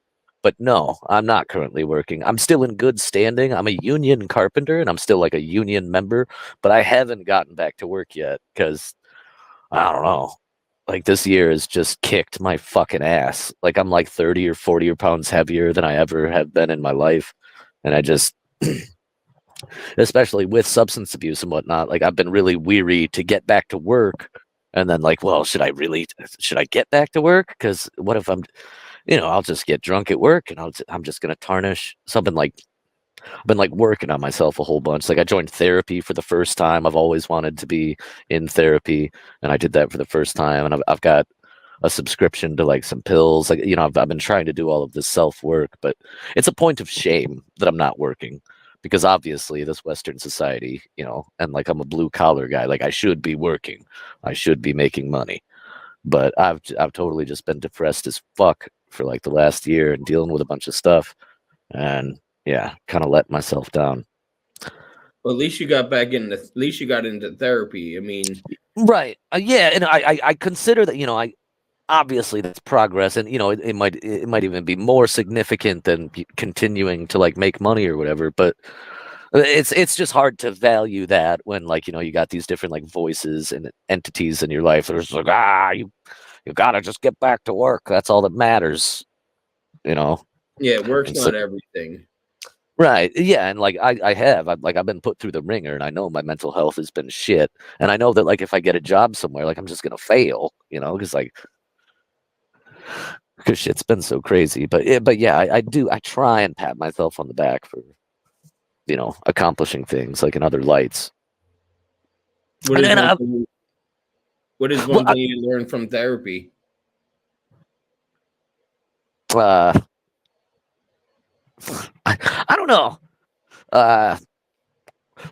But no, I'm not currently working. I'm still in good standing. I'm a union carpenter and I'm still like a union member, but I haven't gotten back to work yet because I don't know. Like this year has just kicked my fucking ass. Like I'm like 30 or 40 pounds heavier than I ever have been in my life. And I just, especially with substance abuse and whatnot, like I've been really weary to get back to work. And then like, well, should I get back to work? Because what if I'll just get drunk at work and I'm just going to tarnish something like I've been like working on myself a whole bunch. Like I joined therapy for the first time. I've always wanted to be in therapy, and I did that for the first time. And I've got a subscription to like some pills. Like I've been trying to do all of this self work, but it's a point of shame that I'm not working because obviously this Western society, and like I'm a blue collar guy. Like I should be working. I should be making money. But I've totally just been depressed as fuck for like the last year and dealing with a bunch of stuff and yeah, kind of let myself down. Well, at least you got back into. At least you got into therapy. I mean, Right. Yeah, and I consider that I obviously that's progress, and it might even be more significant than continuing to like make money or whatever. But it's just hard to value that when like you got these different like voices and entities in your life that are just like you gotta just get back to work. That's all that matters. You know. yeah, work's And so not everything. right. Yeah. And like I've been put through the ringer and I know my mental health has been shit. And I know that like if I get a job somewhere, like I'm just gonna fail, because shit's been so crazy. But yeah, I try and pat myself on the back for, accomplishing things like in other lights. What And is then one thing? What is well one thing you learned from therapy? uh I don't know. Uh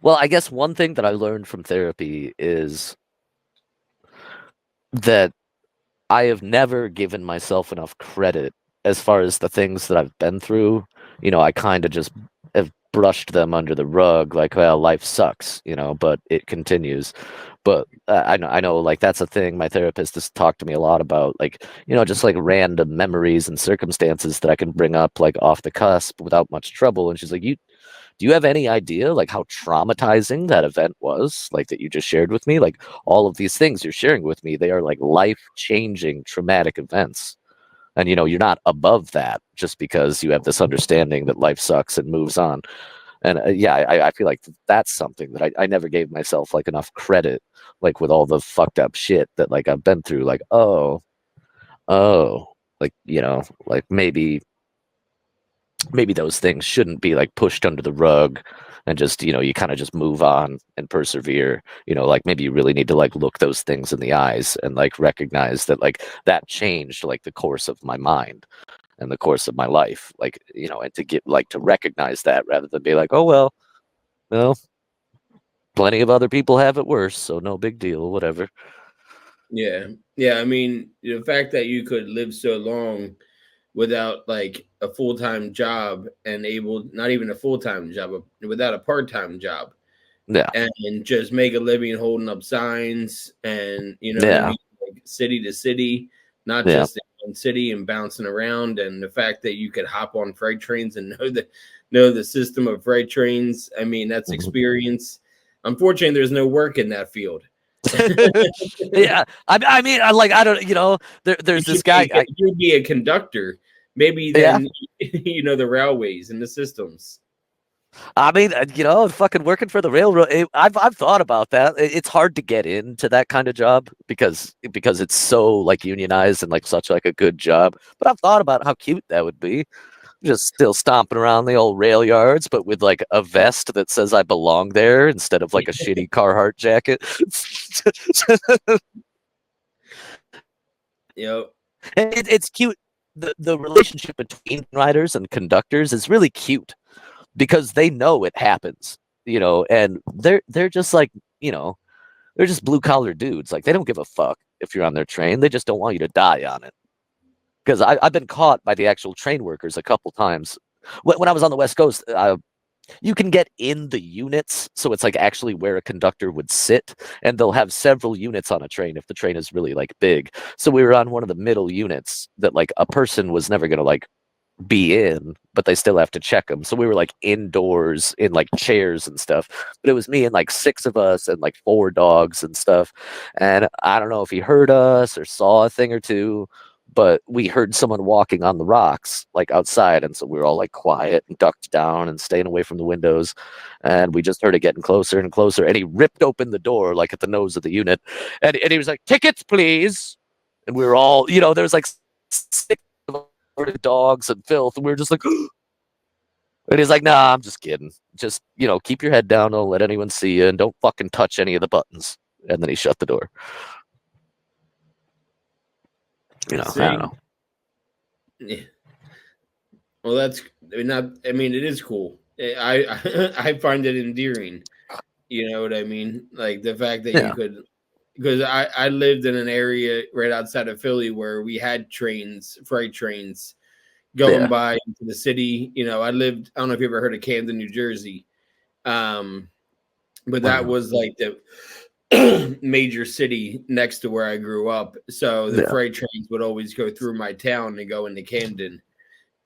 well, I guess one thing that I learned from therapy is that I have never given myself enough credit as far as the things that I've been through. I kind of just have brushed them under the rug, like, well, life sucks, but it continues. But I know, like that's a thing. My therapist has talked to me a lot about, like, just like random memories and circumstances that I can bring up, like off the cusp without much trouble. And she's like, do you have any idea like how traumatizing that event was like that you just shared with me, like all of these things you're sharing with me, they are like life changing traumatic events, and you're not above that just because you have this understanding that life sucks and moves on. And yeah, I feel like that's something that I never gave myself like enough credit, like with all the fucked up shit that like I've been through, like oh like like maybe those things shouldn't be like pushed under the rug and just you kind of just move on and persevere. Like maybe you really need to like look those things in the eyes and like recognize that like that changed like the course of my mind and the course of my life, like and to get like to recognize that rather than be like, oh well, plenty of other people have it worse, so no big deal, whatever. Yeah. Yeah. I mean, the fact that you could live so long without like a full time job and able, not even a full time job, but without a part time job Yeah, and just make a living holding up signs and, you know what I yeah, mean? Like city to city, not yeah. just in one city and bouncing around. And the fact that you could hop on freight trains and know the system of freight trains. I mean, that's Mhm. experience. Unfortunately, there's no work in that field. Yeah, I mean, I don't, You there's should this guy. be you be a conductor. Maybe Yeah, then the railways and the systems. I mean, fucking working for the railroad. I've thought about that. It's hard to get into that kind of job because it's so like unionized and like such like a good job. But I've thought about how cute that would be. Just still stomping around the old rail yards, but with like a vest that says I belong there instead of like a shitty Carhartt jacket. Yep. It's cute. The relationship between riders and conductors is really cute because they know it happens, and they're just like, you know, they're just blue collar dudes. Like they don't give a fuck if you're on their train. They just don't want you to die on it. Because I've been caught by the actual train workers a couple times. When I was on the West Coast, you can get in the units, so it's like actually where a conductor would sit, and they'll have several units on a train if the train is really like big. So we were on one of the middle units that like a person was never gonna like be in, but they still have to check them. So we were like indoors in like chairs and stuff. But it was me and like six of us and like four dogs and stuff. And I don't know if he heard us or saw a thing or two, but we heard someone walking on the rocks like outside. And so we were all like quiet and ducked down and staying away from the windows. And we just heard it getting closer and closer. And he ripped open the door like at the nose of the unit. And he was like, "Tickets, please." And we were all, there was like six dogs and filth. And we were just like, and he's like, "Nah, I'm just kidding. Just, keep your head down. Don't let anyone see you. And don't fucking touch any of the buttons." And then he shut the door. I don't See. know. Yeah. Well, that's not. I mean, it is cool. I find it endearing. You know what I mean? Like the fact that you Yeah. could, because I lived in an area right outside of Philly where we had trains, freight trains going Yeah. by into the city. I lived. I don't know if you ever heard of Camden, New Jersey. Um, but that Wow. was like the major city next to where I grew up. So the Yeah. freight trains would always go through my town and go into Camden.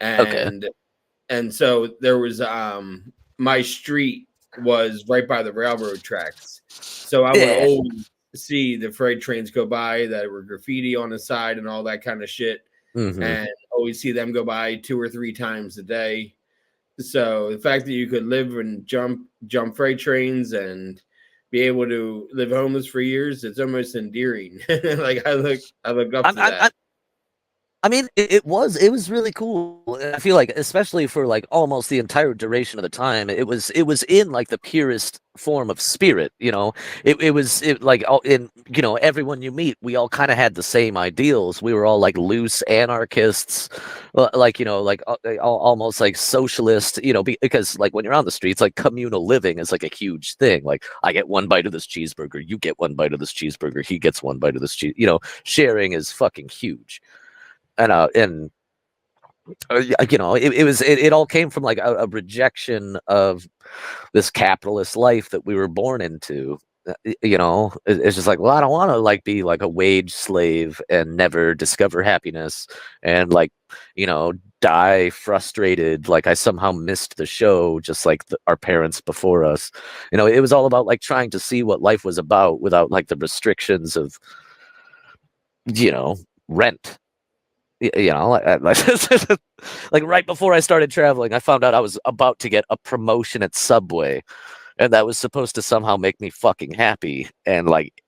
Okay. And so there was my street was right by the railroad tracks. So I would Yeah. always see the freight trains go by that were graffiti on the side and all that kind of shit. Hmm. And always see them go by 2 or 3 times a day. So the fact that you could live and jump freight trains and be able to live homeless for years, it's almost endearing. Like I look up to I that. I mean, it was really cool. And I feel like, especially for like almost the entire duration of the time, it was in like the purest form of spirit. It like all in everyone you meet, we all kind of had the same ideals. We were all like loose anarchists, like almost like socialist. Because like when you're on the streets, like communal living is like a huge thing. Like I get one bite of this cheeseburger, you get one bite of this cheeseburger, he gets one bite of this cheese. Sharing is fucking huge. And it all came from like a rejection of this capitalist life that we were born into. It's just like, well, I don't want to like be like a wage slave and never discover happiness and like die frustrated like I somehow missed the show just like our parents before us. It was all about like trying to see what life was about without like the restrictions of you know rent. Like right before I started traveling, I found out I was about to get a promotion at Subway, and that was supposed to somehow make me fucking happy. And like,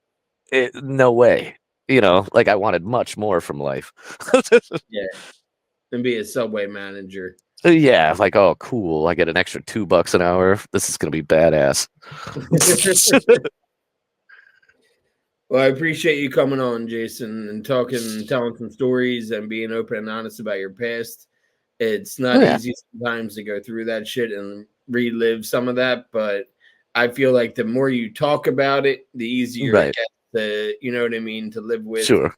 no way. Like I wanted much more from life. Yeah, and be a subway manager. Yeah, like, oh, cool. I get an extra $2 an hour. This is gonna be badass. Well, I appreciate you coming on, Jason, and talking, telling some stories, and being open and honest about your past. It's Oh, not yeah, easy sometimes to go through that shit and relive some of that, but I feel like the more you talk about it, the easier it right. gets. you know what I mean, to live with Sure.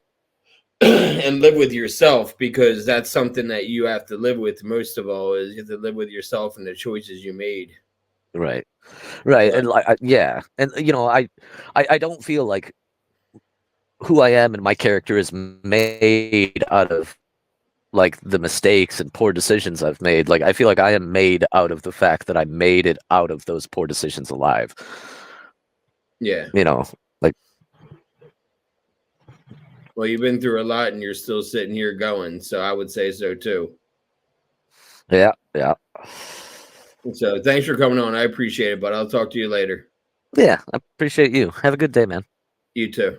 and live with yourself, because that's something that you have to live with most of all, is you have to live with yourself and the choices you made. Right. Right. But And like, yeah. And I don't feel like who I am and my character is made out of like the mistakes and poor decisions I've made. Like I feel like I am made out of the fact that I made it out of those poor decisions alive. yeah, You know, like well, you've been through a lot and you're still sitting here going, so I would say so too. yeah, yeah. So thanks for coming on. I appreciate it, but I'll talk to you later. Yeah, I appreciate you. Have a good day, man. You too.